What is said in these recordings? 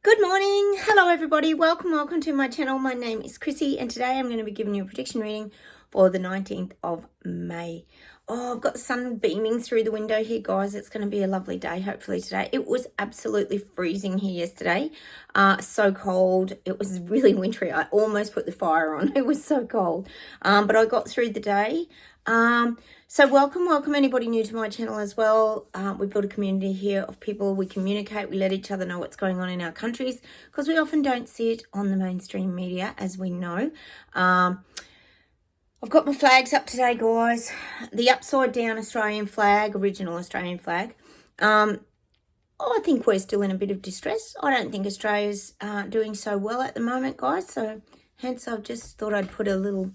Good morning. Hello, everybody. Welcome to my channel. My name is Chrissy, and today I'm going to be giving you a prediction reading for the 19th of May. Oh, I've got the sun beaming through the window here, guys. It's going to be a lovely day, hopefully, today. It was absolutely freezing here yesterday. So cold. It was really wintry. I almost put the fire on. It was so cold. But I got through the day. So welcome anybody new to my channel as well. We've built a community here of people. We communicate, we let each other know what's going on in our countries because we often don't see it on the mainstream media, as we know. I've got my flags up today, guys. The upside down Australian flag, original Australian flag. I think we're still in a bit of distress. I don't think Australia's doing so well at the moment, guys. So hence I've just thought I'd put a little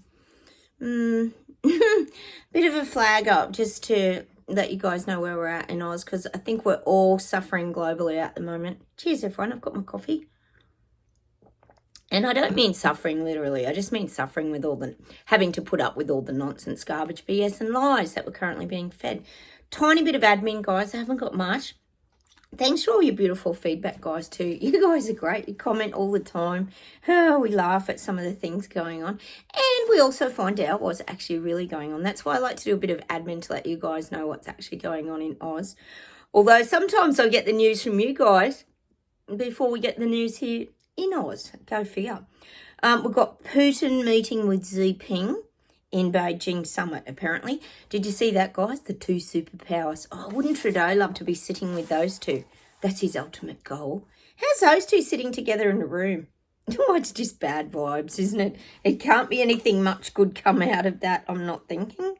bit of a flag up just to let you guys know where we're at in Oz, because I think we're all suffering globally at the moment. Cheers, everyone. I've got my coffee. And I don't mean suffering literally. I just mean suffering with all the, having to put up with all the nonsense, garbage, BS and lies that we're currently being fed. Tiny bit of admin, guys. I haven't got much. Thanks for all your beautiful feedback, guys, too. You guys are great. You comment all the time. Oh, we laugh at some of the things going on. And we also find out what's actually really going on. That's why I like to do a bit of admin to let you guys know what's actually going on in Oz. Although sometimes I get the news from you guys before we get the news here in Oz. Go figure. We've got Putin meeting with Xi Jinping in Beijing summit, apparently. Did you see that, guys? The two superpowers. Oh, wouldn't Trudeau love to be sitting with those two? That's his ultimate goal. How's those two sitting together in a room? Oh, it's just bad vibes, isn't it? It can't be anything much good come out of that, I'm not thinking.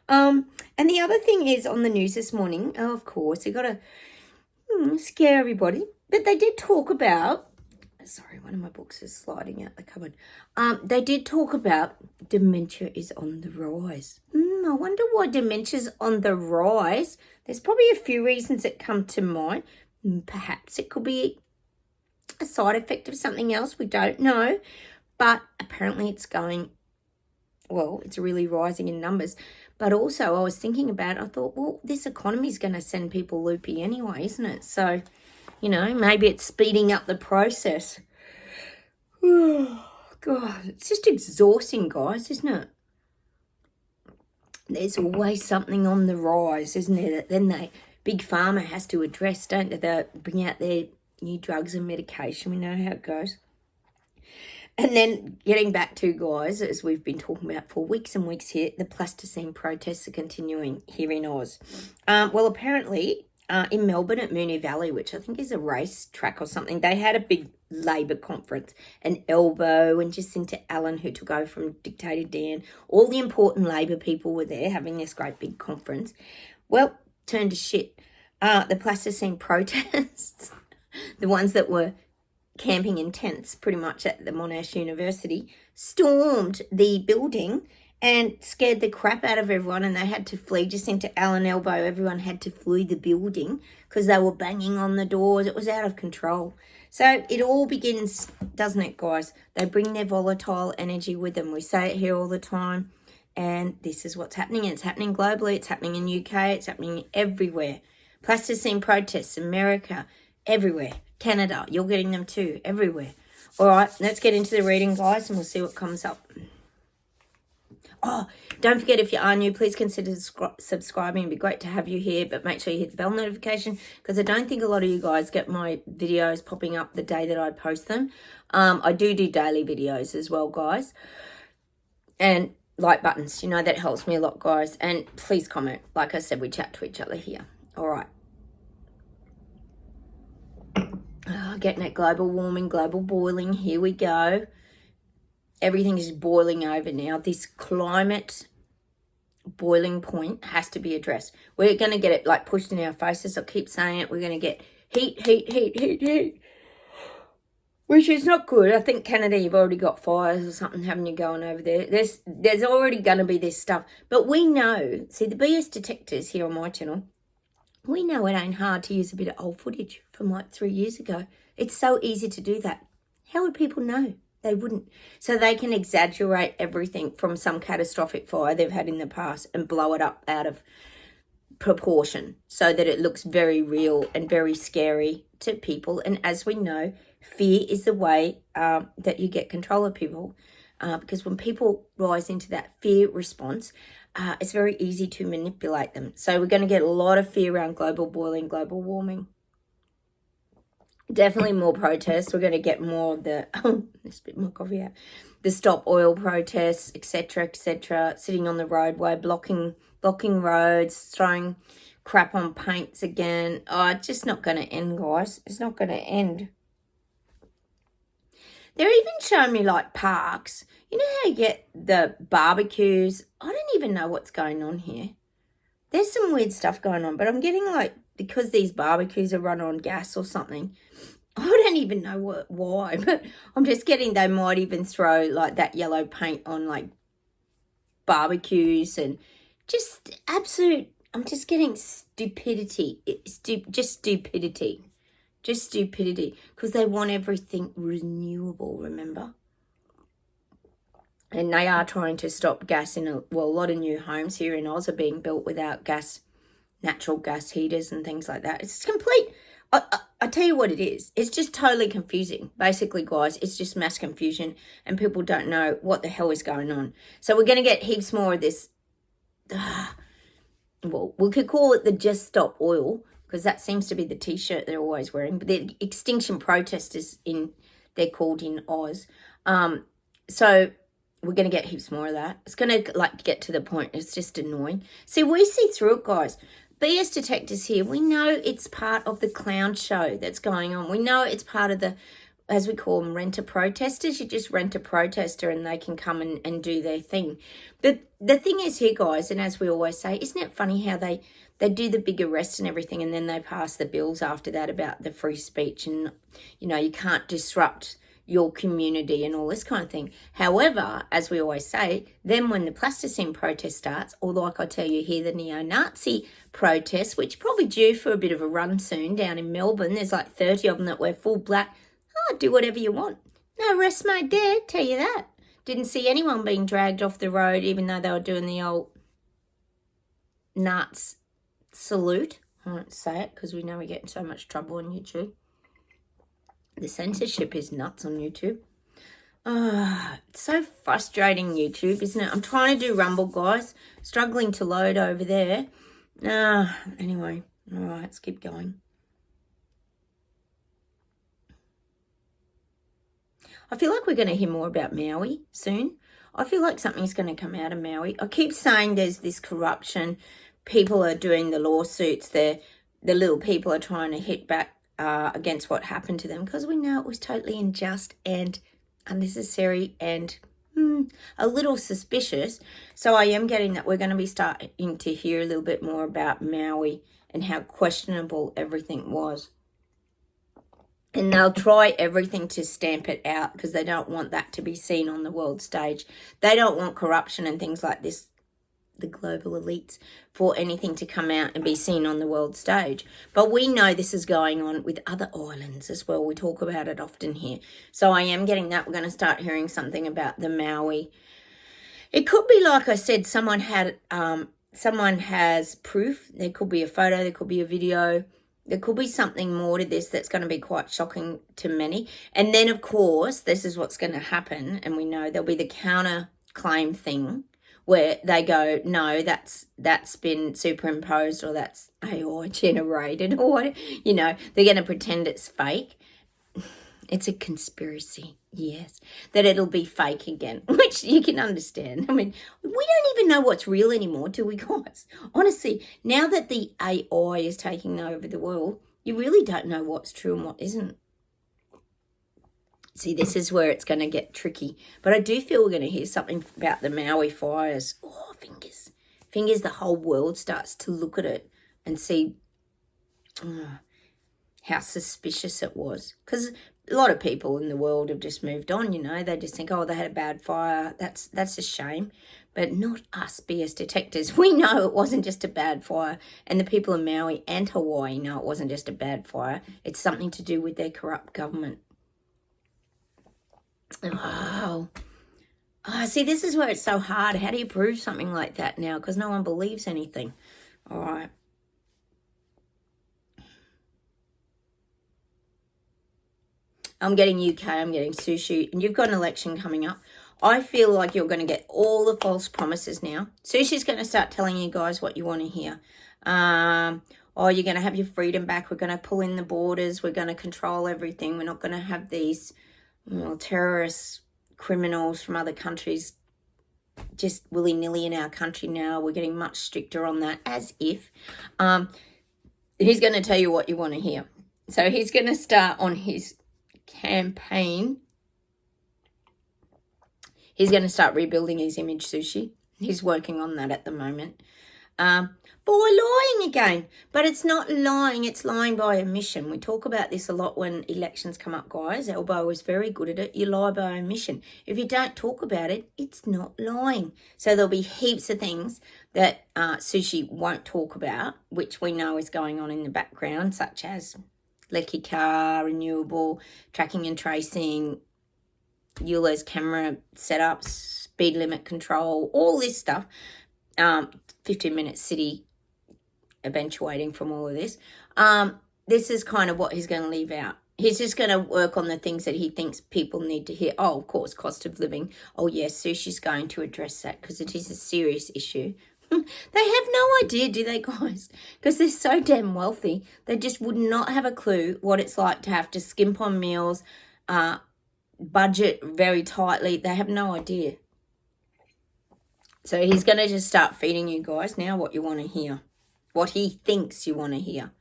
And the other thing is on the news this morning, of course, you got to scare everybody. But they did talk about, sorry, one of my books is sliding out the cupboard. They did talk about dementia is on the rise. I wonder why dementia's on the rise. There's probably a few reasons that come to mind. Perhaps it could be a side effect of something else. We don't know. But apparently it's going, well, it's really rising in numbers. But also I was thinking about it. I thought, well, this economy is going to send people loopy anyway, isn't it? So, you know, maybe it's speeding up the process. Oh, God, it's just exhausting, guys, isn't it? There's always something on the rise, isn't there? That then Big Pharma has to address, don't they? They bring out their new drugs and medication. We know how it goes. And then getting back to, guys, as we've been talking about for weeks and weeks here, the plasticine protests are continuing here in Oz. Well, apparently in Melbourne at Moonee Valley, which I think is a race track or something, they had a big Labor conference, and Elbow and Jacinta Allen, who took over from Dictator Dan. All the important Labor people were there having this great big conference. Well, turned to shit. The plasticine protests, the ones that were camping in tents pretty much at the Monash University, stormed the building and scared the crap out of everyone, and they had to flee. Jacinta Allen, Elbow, everyone had to flee the building because they were banging on the doors. It was out of control. So it all begins, doesn't it, guys? They bring their volatile energy with them. We say it here all the time, and this is what's happening. It's happening globally. It's happening in UK. It's happening everywhere. Plasticine protests, America, everywhere. Canada, you're getting them too, everywhere. All right, let's get into the reading, guys, and we'll see what comes up. Oh, don't forget, if you are new, please consider subscribing. It'd be great to have you here, but make sure you hit the bell notification, because I don't think a lot of you guys get my videos popping up the day that I post them. I do daily videos as well, guys. And like buttons, you know, that helps me a lot, guys. And please comment. Like I said, we chat to each other here. All right. Getting at global warming, global boiling. Here we go. Everything is boiling over now. This climate boiling point has to be addressed. We're going to get it like pushed in our faces. I keep saying it. We're going to get heat, which is not good. I think Canada, you've already got fires or something having you going over there. There's already going to be this stuff. But we know, see, the BS detectors here on my channel, we know it ain't hard to use a bit of old footage from like 3 years ago. It's so easy to do that. How would people know? They wouldn't. So they can exaggerate everything from some catastrophic fire they've had in the past and blow it up out of proportion so that it looks very real and very scary to people. And as we know, fear is the way that you get control of people. Because when people rise into that fear response, it's very easy to manipulate them. So we're going to get a lot of fear around global boiling, global warming. Definitely more protests. We're going to get more of the, there's a bit more coffee out, the stop oil protests, etc., sitting on the roadway, blocking roads, throwing crap on paints again. Oh, it's just not going to end, guys. It's not going to end. They're even showing me like parks. You know how you get the barbecues? I don't even know what's going on here. There's some weird stuff going on, but I'm getting like, because these barbecues are run on gas or something, I don't even know why, but I'm just getting they might even throw like that yellow paint on like barbecues and just absolute, I'm just getting stupidity. Just stupidity. Just stupidity, because they want everything renewable, remember? And they are trying to stop gas in a lot of new homes here in Oz are being built without gas, natural gas heaters and things like that. It's complete, I tell you what it is. It's just totally confusing. Basically, guys, it's just mass confusion and people don't know what the hell is going on. So we're going to get heaps more of this. Well, we could call it the Just Stop Oil, because that seems to be the T-shirt they're always wearing. But the extinction protesters, they're called in Oz. So we're going to get heaps more of that. It's going to like get to the point. It's just annoying. See, we see through it, guys. BS detectors here. We know it's part of the clown show that's going on. We know it's part of the, as we call them, renter protesters. You just rent a protester and they can come and do their thing. But the thing is here, guys, and as we always say, isn't it funny how they do the big arrest and everything, and then they pass the bills after that about the free speech and, you know, you can't disrupt your community and all this kind of thing. However, as we always say, then when the plasticine protest starts, or like I tell you here, the neo-Nazi protests, which probably due for a bit of a run soon down in Melbourne, there's like 30 of them that wear full black. Oh, do whatever you want. No arrest made there, tell you that. Didn't see anyone being dragged off the road, even though they were doing the old Nazi salute. I won't say it because we know we get in so much trouble on YouTube. The censorship is nuts on YouTube. It's so frustrating, YouTube, isn't it? I'm trying to do Rumble, guys. Struggling to load over there. Anyway, all right, let's keep going. I feel like we're going to hear more about Maui soon. I feel like something's going to come out of Maui. I keep saying there's this corruption. People are doing the lawsuits. The little people are trying to hit back against what happened to them, because we know it was totally unjust and unnecessary and a little suspicious. So I am getting that we're going to be starting to hear a little bit more about Maui and how questionable everything was. And they'll try everything to stamp it out because they don't want that to be seen on the world stage. They don't want corruption and things like this, the global elites, for anything to come out and be seen on the world stage. But we know this is going on with other islands as well. We talk about it often here. So I am getting that. We're going to start hearing something about the Maui. It could be, like I said, someone has proof. There could be a photo. There could be a video. There could be something more to this that's going to be quite shocking to many. And then, of course, this is what's going to happen. And we know there'll be the counterclaim thing where they go, no, that's been superimposed, or that's AI generated, or what, you know, they're going to pretend it's fake. It's a conspiracy, yes, that it'll be fake again, which you can understand. I mean, we don't even know what's real anymore, do we, guys? Honestly, now that the AI is taking over the world, you really don't know what's true and what isn't. See, this is where it's going to get tricky. But I do feel we're going to hear something about the Maui fires. Oh, fingers. Fingers, the whole world starts to look at it and see how suspicious it was. Because a lot of people in the world have just moved on, you know. They just think, oh, they had a bad fire. That's a shame. But not us BS detectors. We know it wasn't just a bad fire. And the people in Maui and Hawaii know it wasn't just a bad fire. It's something to do with their corrupt government. Oh, see, this is where it's so hard. How do you prove something like that now? Because no one believes anything. All right. I'm getting UK, I'm getting Sushi, and you've got an election coming up. I feel like you're going to get all the false promises now. Sushi's going to start telling you guys what you want to hear. Oh, you're going to have your freedom back. We're going to pull in the borders. We're going to control everything. We're not going to have these terrorist criminals from other countries just willy-nilly in our country now. We're getting much stricter on that, as if. He's going to tell you what you want to hear. So he's going to start on his campaign. He's going to start rebuilding his image, Sushi. He's working on that at the moment. Boy, lying again. But it's not lying, it's lying by omission. We talk about this a lot when elections come up, guys. Elbow is very good at it. You lie by omission. If you don't talk about it, it's not lying. So there'll be heaps of things that Sushi won't talk about, which we know is going on in the background, such as Lecky Car, renewable, tracking and tracing, Euler's camera setups, speed limit control, all this stuff. 15-minute city eventuating from all of this. This is kind of what he's going to leave out. He's just going to work on the things that he thinks people need to hear. Oh, of course, cost of living. Oh, yes, Sushi's going to address that because it is a serious issue. They have no idea, do they, guys? Because they're so damn wealthy. They just would not have a clue what it's like to have to skimp on meals, budget very tightly. They have no idea. So he's going to just start feeding you guys now what you want to hear, what he thinks you want to hear.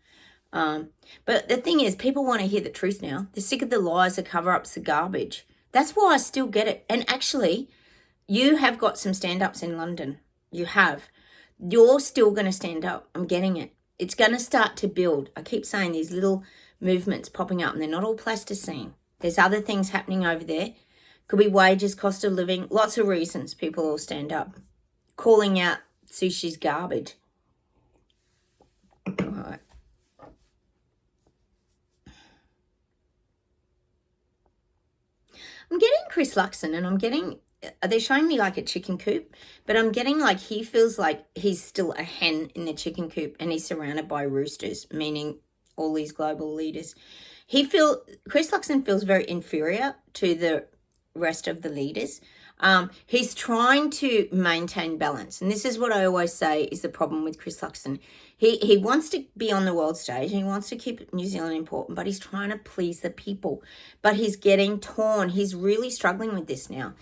But the thing is, people want to hear the truth now. They're sick of the lies, the cover-ups, the garbage. That's why I still get it. And actually, you have got some stand-ups in London. You have. You're still going to stand up. I'm getting it. It's going to start to build. I keep saying these little movements popping up, and they're not all plasticine. There's other things happening over there. Could be wages, cost of living, lots of reasons people all stand up. Calling out Sushi's garbage. All right. I'm getting Chris Luxon, and I'm getting, they're showing me like a chicken coop, but I'm getting like he feels like he's still a hen in the chicken coop, and he's surrounded by roosters, meaning all these global leaders. Chris Luxon feels very inferior to the rest of the leaders. He's trying to maintain balance. And this is what I always say is the problem with Chris Luxon. He wants to be on the world stage and he wants to keep New Zealand important, but he's trying to please the people. But he's getting torn. He's really struggling with this now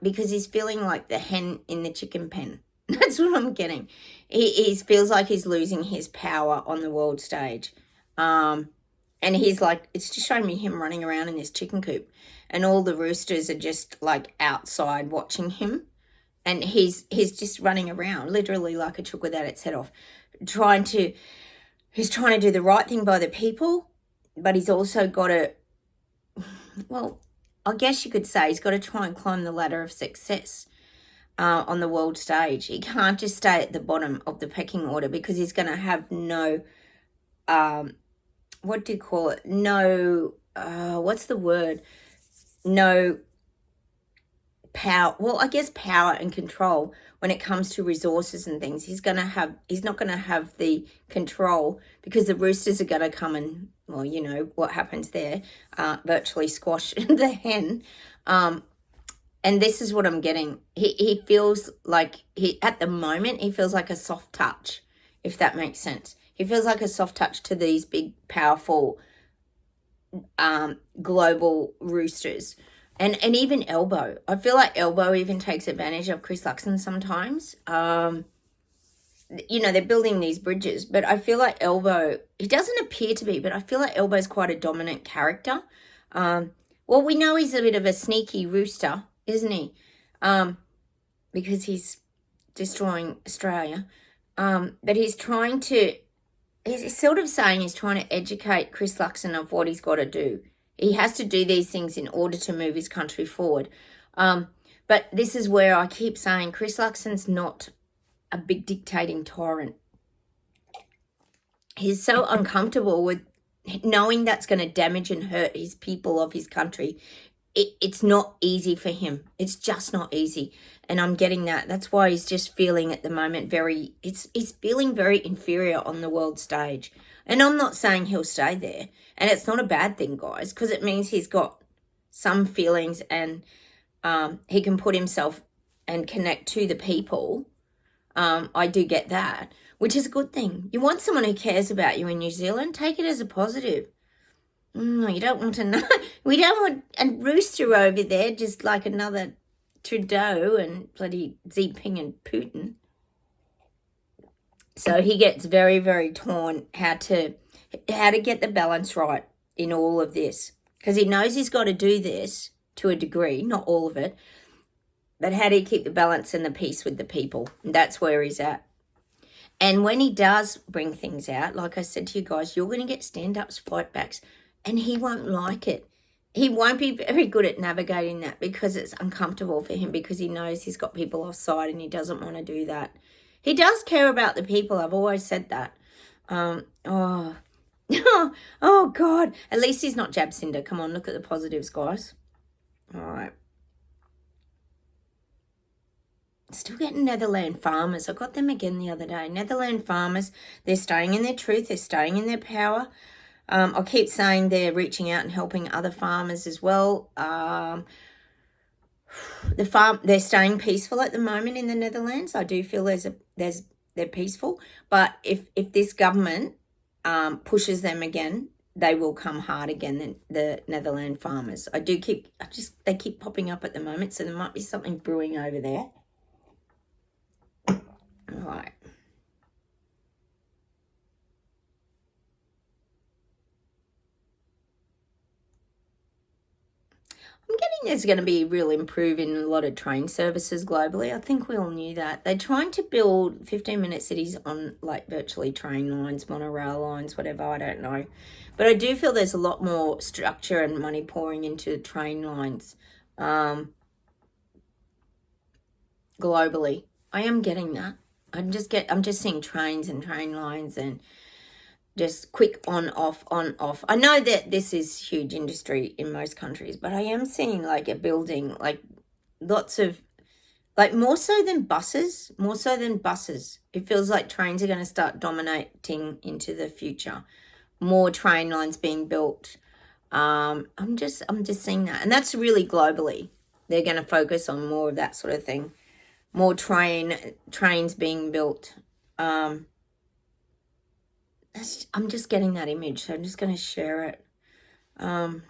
because he's feeling like the hen in the chicken pen. That's what I'm getting. He feels like he's losing his power on the world stage. And he's like, it's just showing me him running around in this chicken coop. And all the roosters are just like outside watching him. And he's just running around, literally like a chook without its head off. He's trying to do the right thing by the people, but he's also got to, well, I guess you could say he's got to try and climb the ladder of success on the world stage. He can't just stay at the bottom of the pecking order because he's going to have no, what do you call it? No, what's the word? No power. Well, I guess power and control when it comes to resources and things. He's not going to have the control because the roosters are going to come and, well, you know what happens there, virtually squash the hen. And this is what I'm getting. He feels like at the moment, he feels like a soft touch, if that makes sense. He feels like a soft touch to these big, powerful, global roosters. And even Elbow. I feel like Elbow even takes advantage of Chris Luxon sometimes. You know, they're building these bridges, but I feel like Elbow, he doesn't appear to be, but I feel like Elbow's quite a dominant character. Well, we know he's a bit of a sneaky rooster, isn't he? Because he's destroying Australia. But he's trying to, he's sort of saying he's trying to educate Chris Luxon of what he's got to do. He has to do these things in order to move his country forward. But this is where I keep saying Chris Luxon's not a big dictating tyrant. He's so uncomfortable with knowing that's going to damage and hurt his people of his country. It's not easy for him. It's just not easy. And I'm getting that. That's why he's just feeling at the moment he's feeling very inferior on the world stage. And I'm not saying he'll stay there. And it's not a bad thing, guys, because it means he's got some feelings and he can put himself and connect to the people. I do get that, which is a good thing. You want someone who cares about you in New Zealand, take it as a positive. You don't want to know. We don't want a rooster over there just like another Trudeau and bloody Xi Jinping and Putin. So he gets very, very torn how to get the balance right in all of this. Because he knows he's got to do this to a degree, not all of it. But how do you keep the balance and the peace with the people? And that's where he's at. And when he does bring things out, like I said to you guys, you're going to get stand-ups, fight-backs, and he won't like it. He won't be very good at navigating that because it's uncomfortable for him because he knows he's got people offside and he doesn't want to do that. He does care about the people. I've always said that. Oh, God. At least he's not Jabcinder. Come on, look at the positives, guys. All right. Still getting Netherland farmers. I got them again the other day. Netherland farmers, they're staying in their truth. They're staying in their power. I'll keep saying they're reaching out and helping other farmers as well. They're staying peaceful at the moment in the Netherlands. I do feel they're peaceful, but if this government pushes them again, they will come hard again. The Netherlands farmers. They keep popping up at the moment, so there might be something brewing over there. All right. I'm getting there's going to be real improvement in a lot of train services globally. I think we all knew that. They're trying to build 15-minute cities on like virtually train lines, monorail lines, whatever, I don't know. But I do feel there's a lot more structure and money pouring into train lines globally. I am getting that. I'm just seeing trains and train lines and just quick on, off. I know that this is huge industry in most countries, but I am seeing like a building, like lots of, like more so than buses. It feels like trains are going to start dominating into the future. More train lines being built. I'm just seeing that. And that's really globally. They're going to focus on more of that sort of thing. More trains being built. I'm just getting that image, so I'm just going to share it. And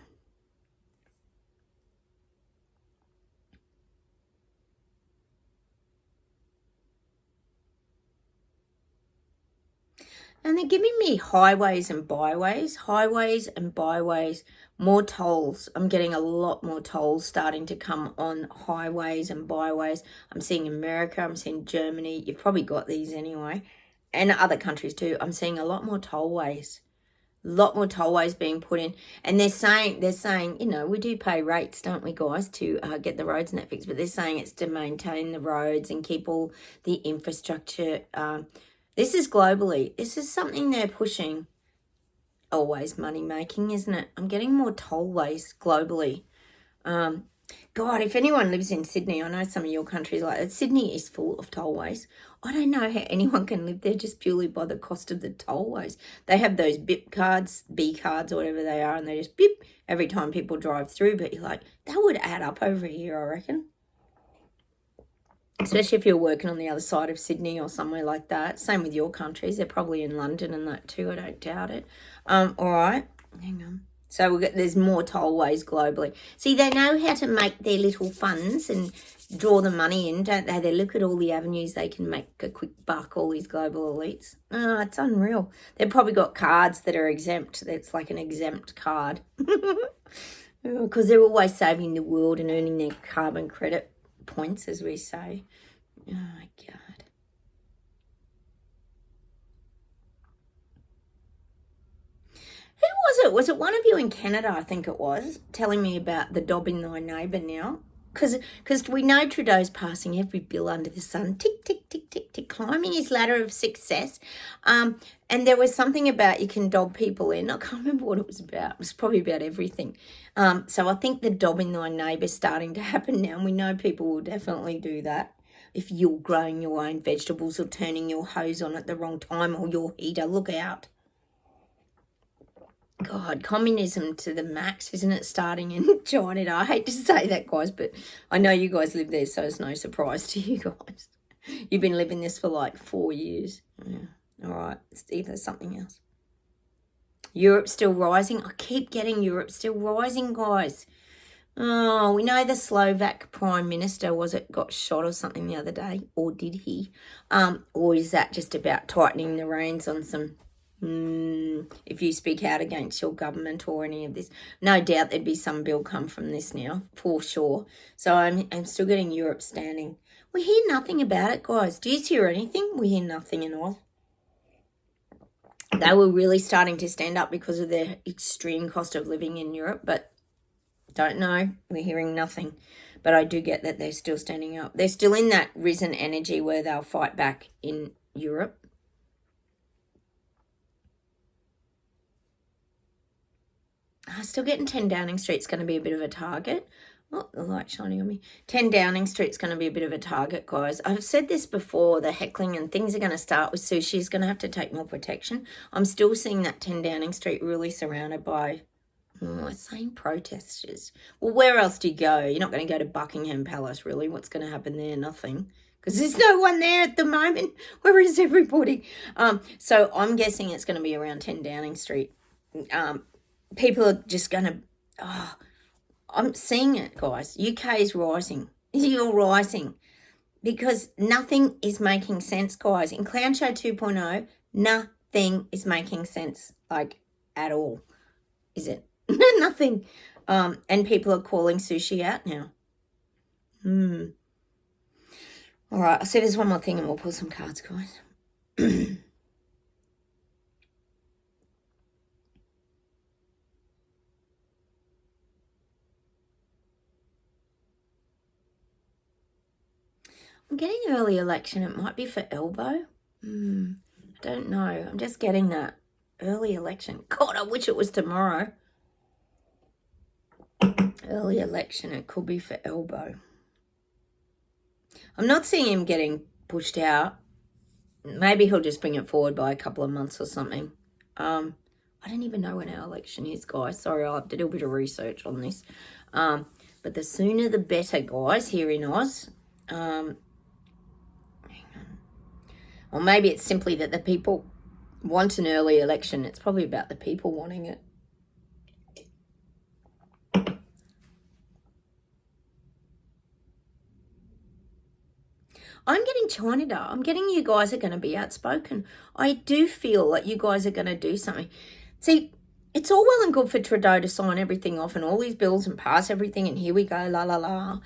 they're giving me highways and byways, more tolls. I'm getting a lot more tolls starting to come on highways and byways. I'm seeing America, I'm seeing Germany. You've probably got these anyway. And other countries too. I'm seeing a lot more tollways. Being put in. And they're saying, you know, we do pay rates, don't we, guys, to get the roads and that fixed. But they're saying it's to maintain the roads and keep all the infrastructure. This is globally. This is something they're pushing. Always money making, isn't it? I'm getting more tollways globally. God, if anyone lives in Sydney, I know some of your countries like that. Sydney is full of tollways. I don't know how anyone can live there just purely by the cost of the tollways. They have those BIP cards, B cards, or whatever they are, and they just beep every time people drive through. But you're like, that would add up over a year, I reckon. Especially if you're working on the other side of Sydney or somewhere like that. Same with your countries. They're probably in London and that too. I don't doubt it. All right. Hang on. So there's more tollways globally. See, they know how to make their little funds and draw the money in, don't they? They look at all the avenues they can make a quick buck, all these global elites. Oh, it's unreal. They've probably got cards that are exempt. That's like an exempt card. Because they're always saving the world and earning their carbon credit points, as we say. Oh, my God. Who was it? Was it one of you in Canada, I think it was, telling me about the dobbing thy neighbour now? Because we know Trudeau's passing every bill under the sun, tick, tick, tick, tick, tick, climbing his ladder of success. And there was something about you can dob people in. I can't remember what it was about. It was probably about everything. So I think the dobbing thy neighbour is starting to happen now, and we know people will definitely do that. If you're growing your own vegetables or turning your hose on at the wrong time or your heater, look out. God, communism to the max, isn't it, starting in China? I hate to say that, guys, but I know you guys live there, so it's no surprise to you guys. You've been living this for like 4 years. Yeah. All right, it's either something else. Europe's still rising. I keep getting Europe still rising, guys. Oh, we know the Slovak Prime Minister, got shot or something the other day? Or did he? Or is that just about tightening the reins on some... if you speak out against your government or any of this, no doubt there'd be some bill come from this now, for sure. So I'm still getting Europe standing. We hear nothing about it, guys. Do you hear anything? We hear nothing in Oz. They were really starting to stand up because of their extreme cost of living in Europe, but don't know. We're hearing nothing. But I do get that they're still standing up. They're still in that risen energy where they'll fight back in Europe. Still getting 10 Downing Street's going to be a bit of a target. Oh, the light shining on me. 10 Downing Street's going to be a bit of a target, guys. I've said this before, the heckling and things are going to start with sushi. Is going to have to take more protection. I'm still seeing that 10 Downing Street really surrounded by, same protesters. Well, where else do you go? You're not going to go to Buckingham Palace, really. What's going to happen there? Nothing. Because there's no one there at the moment. Where is everybody? So I'm guessing it's going to be around 10 Downing Street. People are just going to... I'm seeing it, guys. UK is rising. You're rising. Because nothing is making sense, guys. In Clown Show 2.0, nothing is making sense, like, at all. Is it? Nothing. And people are calling sushi out now. All right, I'll see there's one more thing and we'll pull some cards, guys. I'm getting early election. It might be for elbow. I don't know. I'm just getting that early election. God, I wish it was tomorrow. Early election. It could be for elbow. I'm not seeing him getting pushed out. Maybe he'll just bring it forward by a couple of months or something. I don't even know when our election is, guys. Sorry, I'll have to do a bit of research on this. But the sooner the better, guys, here in Oz. Or maybe it's simply that the people want an early election. It's probably about the people wanting it. I'm getting China. I'm getting you guys are going to be outspoken. I do feel like you guys are going to do something. See, it's all well and good for Trudeau to sign everything off and all these bills and pass everything and here we go, la, la, la.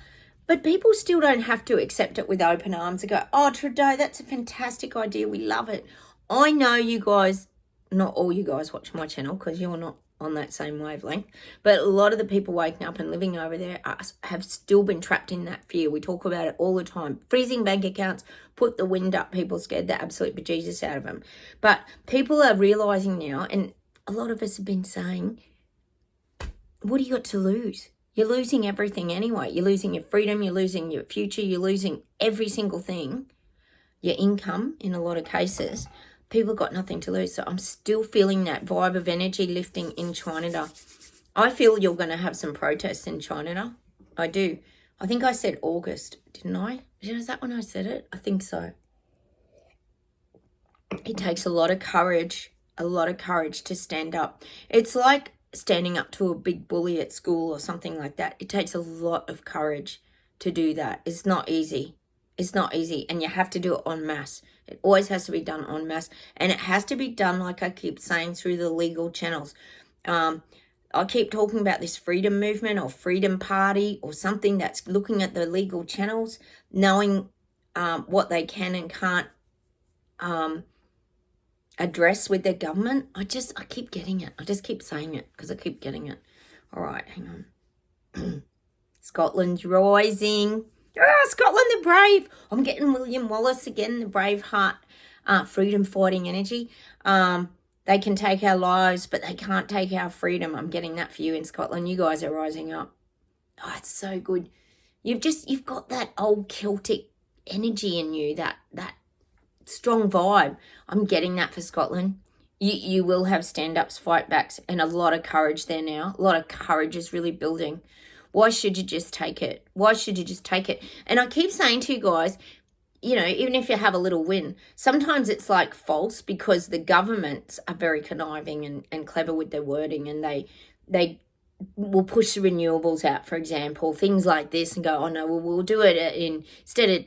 But people still don't have to accept it with open arms and go, oh, Trudeau, that's a fantastic idea. We love it. I know you guys, not all you guys watch my channel because you're not on that same wavelength, but a lot of the people waking up and living over there have still been trapped in that fear. We talk about it all the time. Freezing bank accounts, put the wind up, people scared the absolute bejesus out of them. But people are realising now, and a lot of us have been saying, what do you got to lose? You're losing everything anyway. You're losing your freedom. You're losing your future. You're losing every single thing. Your income, in a lot of cases. People have got nothing to lose. So I'm still feeling that vibe of energy lifting in China. I feel you're going to have some protests in China. I do. I think I said August, didn't I? Is that when I said it? I think so. It takes a lot of courage to stand up. It's like standing up to a big bully at school or something like that. It takes a lot of courage to do that. It's not easy. It's not easy, and you have to do it en masse. It always has to be done en masse, and it has to be done, like I keep saying, through the legal channels. I keep talking about this freedom movement or freedom party or something that's looking at the legal channels, knowing what they can and can't address with their government. I keep getting it. I just keep saying it because I keep getting it. All right, hang on. Scotland's rising. Scotland, the brave. I'm getting William Wallace again, the brave heart, freedom fighting energy. They can take our lives, but they can't take our freedom. I'm getting that for you in Scotland. You guys are rising up. Oh, it's so good. You've got that old Celtic energy in you, that strong vibe. I'm getting that for Scotland. You will have stand-ups, fight backs, and a lot of courage there now. A lot of courage is really building. Why should you just take it? Why should you just take it? And I keep saying to you guys, you know, even if you have a little win, sometimes it's like false because the governments are very conniving and clever with their wording, and they will push the renewables out, for example, things like this, and go, oh no, we'll do it instead of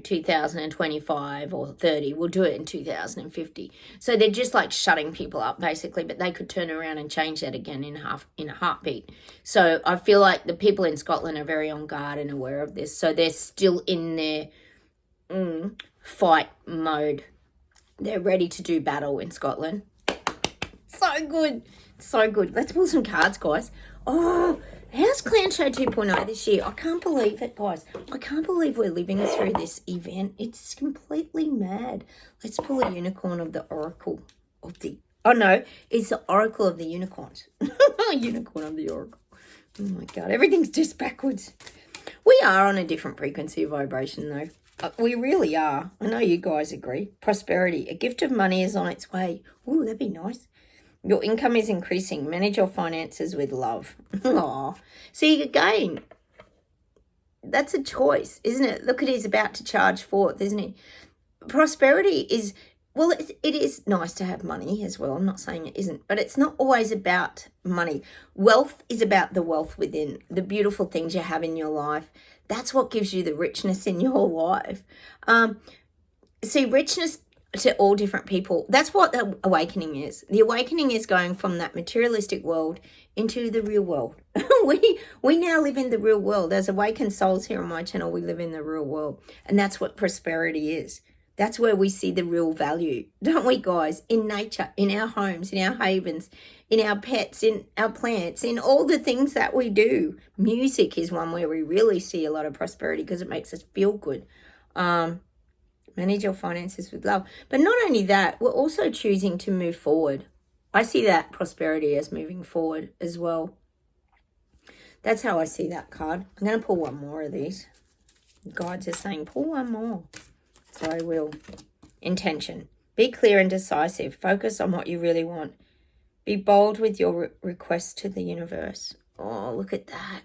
2025 or 30, we'll do it in 2050. So they're just like shutting people up basically, but they could turn around and change that again in a heartbeat. So I feel like the people in Scotland are very on guard and aware of this. So they're still in their fight mode. They're ready to do battle in Scotland. So good. So good. Let's pull some cards, guys. Oh, how's Clan Show 2.0 this year? I can't believe it, guys. I can't believe we're living through this event. It's completely mad. Let's pull a unicorn of the oracle of the... Oh, no. It's the oracle of the unicorns. Unicorn of the oracle. Oh, my God. Everything's just backwards. We are on a different frequency of vibration, though. We really are. I know you guys agree. Prosperity. A gift of money is on its way. Ooh, that'd be nice. Your income is increasing. Manage your finances with love. Aww. See, again, that's a choice, isn't it? Look, he's about to charge forth, isn't he? Prosperity is, well, it is nice to have money as well. I'm not saying it isn't, but it's not always about money. Wealth is about the wealth within, the beautiful things you have in your life. That's what gives you the richness in your life. See, richness to all different people. That's what the awakening is. The awakening is going from that materialistic world into the real world. we now live in the real world. As awakened souls here on my channel, we live in the real world. And that's what prosperity is. That's where we see the real value, don't we, guys? In nature, in our homes, in our havens, in our pets, in our plants, in all the things that we do. Music is one where we really see a lot of prosperity because it makes us feel good. Manage your finances with love. But not only that, we're also choosing to move forward. I see that prosperity as moving forward as well. That's how I see that card. I'm going to pull one more of these. Guides are saying, pull one more. So I will. Intention. Be clear and decisive. Focus on what you really want. Be bold with your request to the universe. Oh, look at that.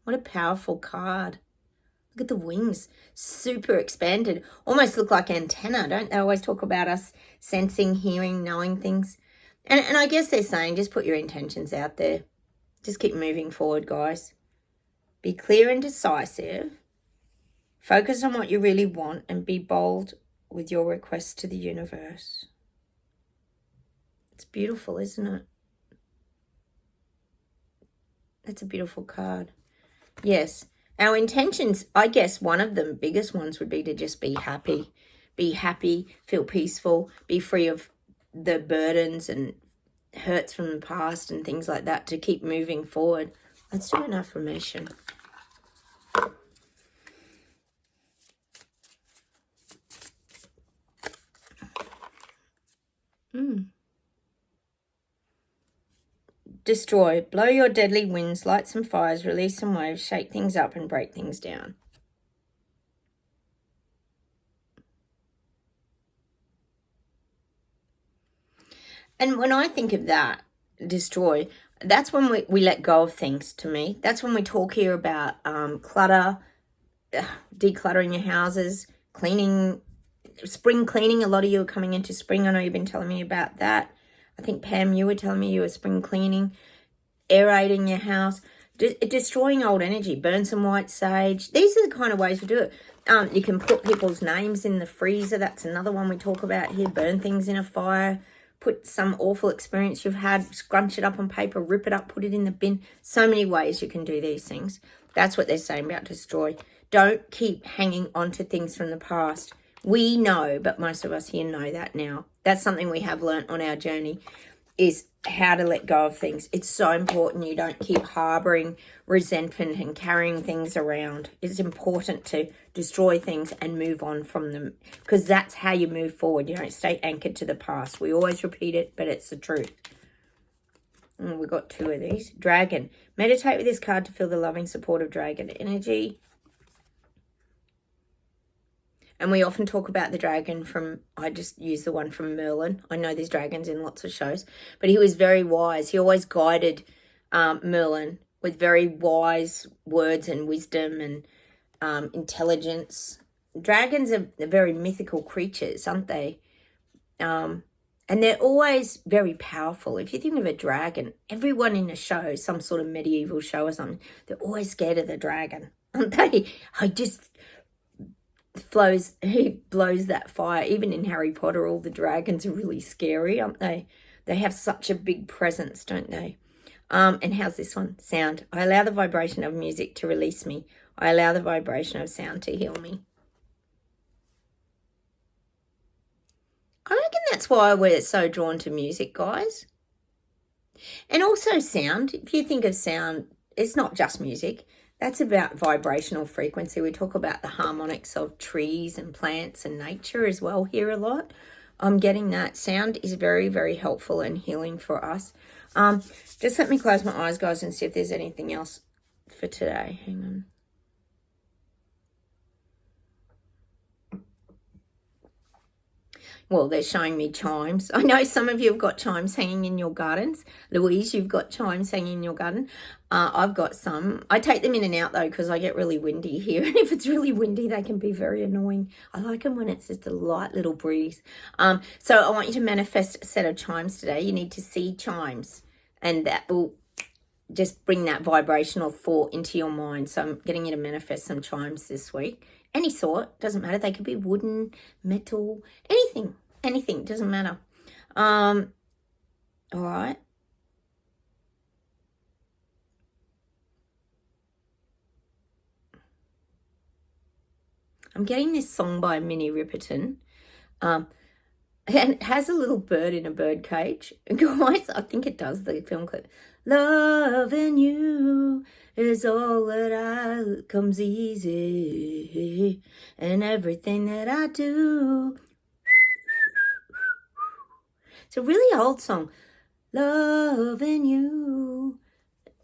What a powerful card. Look at the wings, super expanded. Almost look like antenna, don't they always talk about us sensing, hearing, knowing things? And I guess they're saying just put your intentions out there. Just keep moving forward, guys. Be clear and decisive. Focus on what you really want and be bold with your request to the universe. It's beautiful, isn't it? That's a beautiful card. Yes. Our intentions, I guess one of the biggest ones would be to just be happy. Be happy, feel peaceful, be free of the burdens and hurts from the past and things like that to keep moving forward. Let's do an affirmation. Destroy. Blow your deadly winds, light some fires, release some waves, shake things up and break things down. And when I think of that, destroy, that's when we let go of things, to me. That's when we talk here about clutter, decluttering your houses, cleaning, spring cleaning. A lot of you are coming into spring. I know you've been telling me about that. I think, Pam, you were telling me you were spring cleaning, aerating your house, destroying old energy, burn some white sage. These are the kind of ways we do it. You can put people's names in the freezer. That's another one we talk about here. Burn things in a fire. Put some awful experience you've had, scrunch it up on paper, rip it up, put it in the bin. So many ways you can do these things. That's what they're saying about destroy. Don't keep hanging on to things from the past. We know, but most of us here know that now. That's something we have learnt on our journey, is how to let go of things. It's so important you don't keep harboring resentment and carrying things around. It's important to destroy things and move on from them, because that's how you move forward. You don't stay anchored to the past. We always repeat it, but it's the truth. And we've got two of these. Dragon. Meditate with this card to feel the loving support of dragon energy. And we often talk about the dragon from, I just use the one from Merlin. I know there's dragons in lots of shows, but he was very wise. He always guided Merlin with very wise words and wisdom and intelligence. Dragons are very mythical creatures, aren't they? And they're always very powerful. If you think of a dragon, everyone in a show, some sort of medieval show or something, they're always scared of the dragon, aren't they? He blows that fire. Even in Harry Potter, all the dragons are really scary, aren't they? They have such a big presence, don't they? And how's this one? Sound. I allow the vibration of music to release me. I allow the vibration of sound to heal me. I reckon that's why we're so drawn to music, guys. And also sound. If you think of sound, it's not just music. That's about vibrational frequency. We talk about the harmonics of trees and plants and nature as well here a lot. I'm getting that. Sound is very, very helpful and healing for us. Just let me close my eyes, guys, and see if there's anything else for today. Hang on. Well, they're showing me chimes. I know some of you have got chimes hanging in your gardens. Louise, you've got chimes hanging in your garden. I've got some. I take them in and out, though, because I get really windy here. And if it's really windy, they can be very annoying. I like them when it's just a light little breeze. So I want you to manifest a set of chimes today. You need to see chimes, and that will just bring that vibrational thought into your mind. So I'm getting you to manifest some chimes this week. Any sort, doesn't matter. They could be wooden, metal, anything, doesn't matter. All right. I'm getting this song by Minnie Riperton. And it has a little bird in a bird cage. Guys, I think it does, the film clip. Loving you is all that comes easy, and everything that I do. It's a really old song. Loving you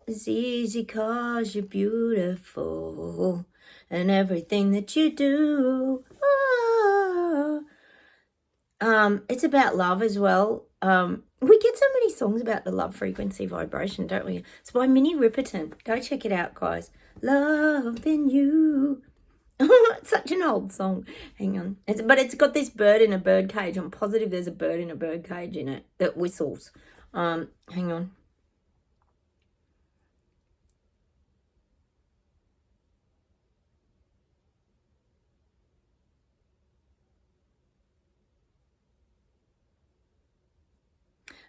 is easy 'cause you're beautiful, and everything that you do. It's about love as well. We get so many songs about the love frequency vibration, don't we? It's by Minnie Riperton. Go check it out, guys. Loving you. It's such an old song. Hang on. But it's got this bird in a bird cage. I'm positive there's a bird in a bird cage in it that whistles. Hang on.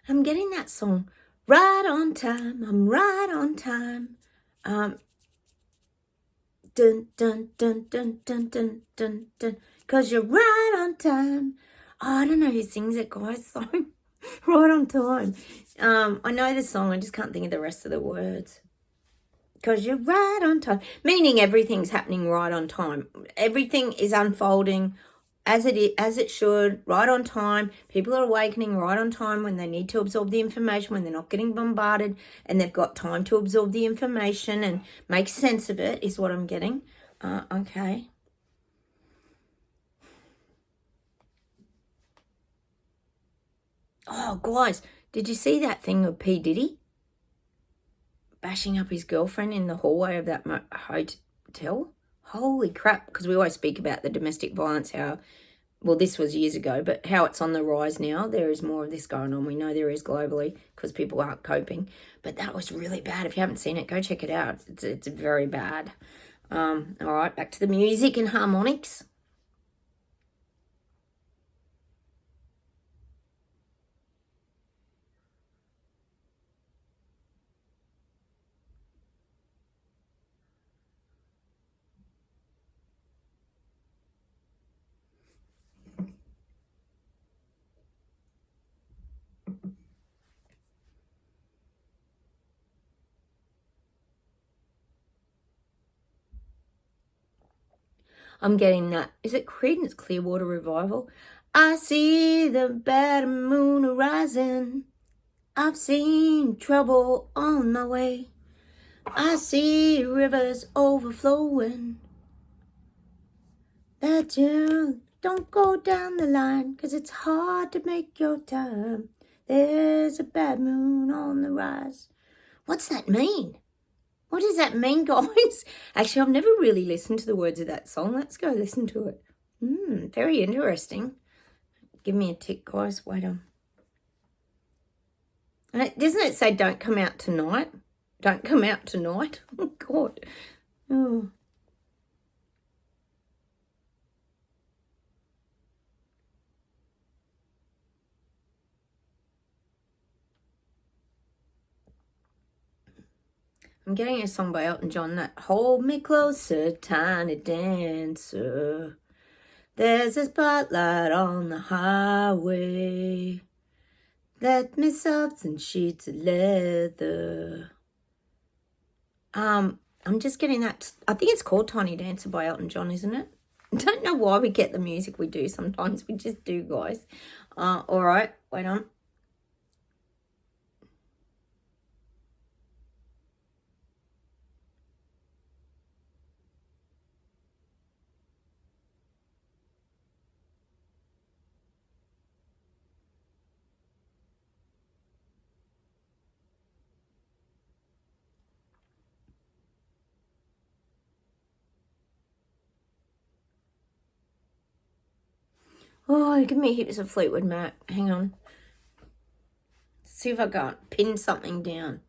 I'm getting that song. Right on time. I'm right on time. Dun, dun, dun, dun, dun, dun, dun, dun. 'Cause you're right on time. Oh, I don't know who sings it, guys. So right on time. I know the song. I just can't think of the rest of the words. 'Cause you're right on time. Meaning everything's happening right on time. Everything is unfolding as it should, right on time. People are awakening right on time when they need to absorb the information, when they're not getting bombarded, and they've got time to absorb the information and make sense of it, is what I'm getting. Okay. Oh, guys, did you see that thing of P. Diddy bashing up his girlfriend in the hallway of that hotel? Holy crap, because we always speak about the domestic violence, how, well, this was years ago, but how it's on the rise now. There is more of this going on. We know there is globally because people aren't coping. But that was really bad. If you haven't seen it, go check it out. It's very bad. All right, back to the music and harmonics. I'm getting that. Is it Creedence Clearwater Revival? I see the bad moon rising. I've seen trouble on the way. I see rivers overflowing. that you don't go down the line, 'cause it's hard to make your time. There's a bad moon on the rise. What's that mean? What does that mean, guys? Actually, I've never really listened to the words of that song. Let's go listen to it. Very interesting. Give me a tick, guys. Wait on. Doesn't it say don't come out tonight? Don't come out tonight? Oh, God. Oh. I'm getting a song by Elton John, that hold me closer, tiny dancer. There's a spotlight on the highway. Let me soft and sheets of leather. I'm just getting that. I think it's called Tiny Dancer by Elton John, isn't it? I don't know why we get the music we do sometimes. We just do, guys. All right, wait on. Oh, give me heaps of Fleetwood Mac. Hang on. See if I can't pin something down.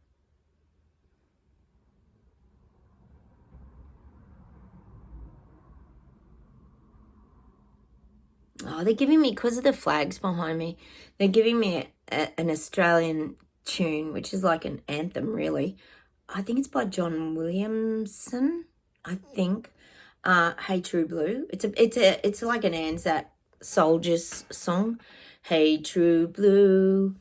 Oh, they're giving me, because of the flags behind me, they're giving me an Australian tune, which is like an anthem, really. I think it's by John Williamson, I think. Hey True Blue. It's like an Anzac Soldiers song. Hey True Blue,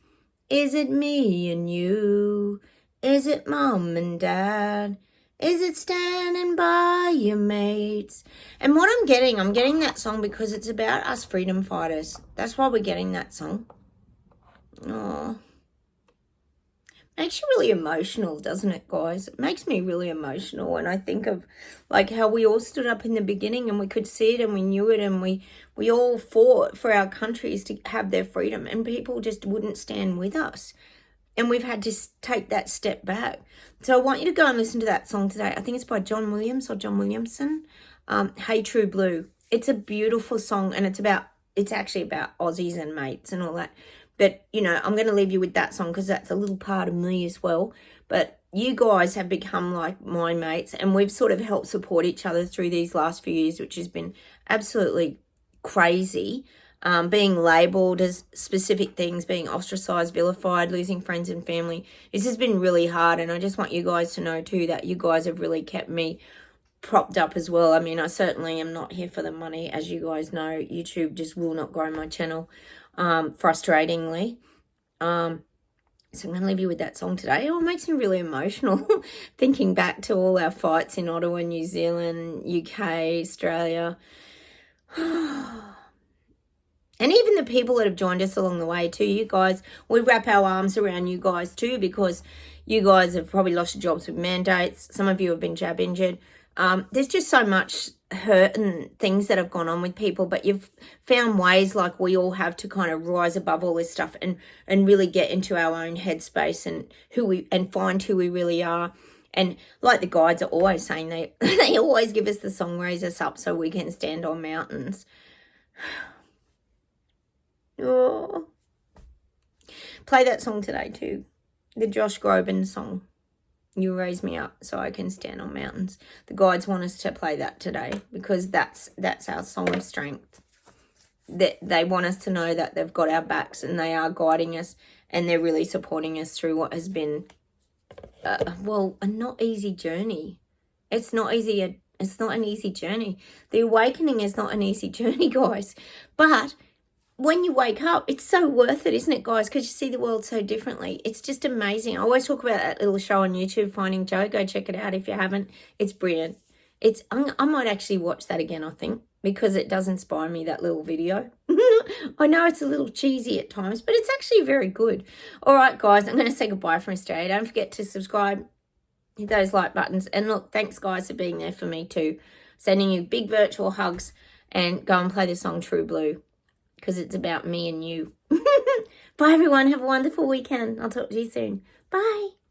is it me and you? Is it mom and dad? Is it standing by your mates? And what I'm getting that song because it's about us freedom fighters. That's why we're getting that song. Oh. Makes you really emotional, doesn't it, guys? It makes me really emotional when I think of like how we all stood up in the beginning and we could see it and we knew it and we all fought for our countries to have their freedom, and people just wouldn't stand with us. And we've had to take that step back. So I want you to go and listen to that song today. I think it's by John Williams or John Williamson. Hey True Blue. It's a beautiful song, and it's actually about Aussies and mates and all that. But, you know, I'm going to leave you with that song because that's a little part of me as well. But you guys have become like my mates, and we've sort of helped support each other through these last few years, which has been absolutely crazy. Being labelled as specific things, being ostracised, vilified, losing friends and family. This has been really hard, and I just want you guys to know too that you guys have really kept me propped up as well. I mean, I certainly am not here for the money. As you guys know, YouTube just will not grow my channel, frustratingly. So I'm going to leave you with that song today. Oh, it makes me really emotional thinking back to all our fights in Ottawa, New Zealand, UK, Australia. And even the people that have joined us along the way too, you guys, we wrap our arms around you guys too, because you guys have probably lost your jobs with mandates. Some of you have been jab injured. There's just so much hurt and things that have gone on with people, but you've found ways like we all have to kind of rise above all this stuff and really get into our own headspace and find who we really are. And like the guides are always saying, they always give us the song Raise Us Up so we can stand on mountains. Oh. Play that song today too. The Josh Groban song. You raise me up so I can stand on mountains. The guides want us to play that today because that's our song of strength. They want us to know that they've got our backs and they are guiding us and they're really supporting us through what has been, a not easy journey. It's not easy. It's not an easy journey. The awakening is not an easy journey, guys. But when you wake up, it's so worth it, isn't it, guys? Because you see the world so differently. It's just amazing. I always talk about that little show on YouTube, Finding Joe. Go check it out if you haven't. It's brilliant. I might actually watch that again, I think, because it does inspire me, that little video. I know it's a little cheesy at times, but it's actually very good. All right, guys, I'm going to say goodbye from Australia. Don't forget to subscribe, hit those like buttons. And look, thanks, guys, for being there for me too. Sending you big virtual hugs and go and play the song True Blue, because it's about me and you. Bye, everyone. Have a wonderful weekend. I'll talk to you soon. Bye.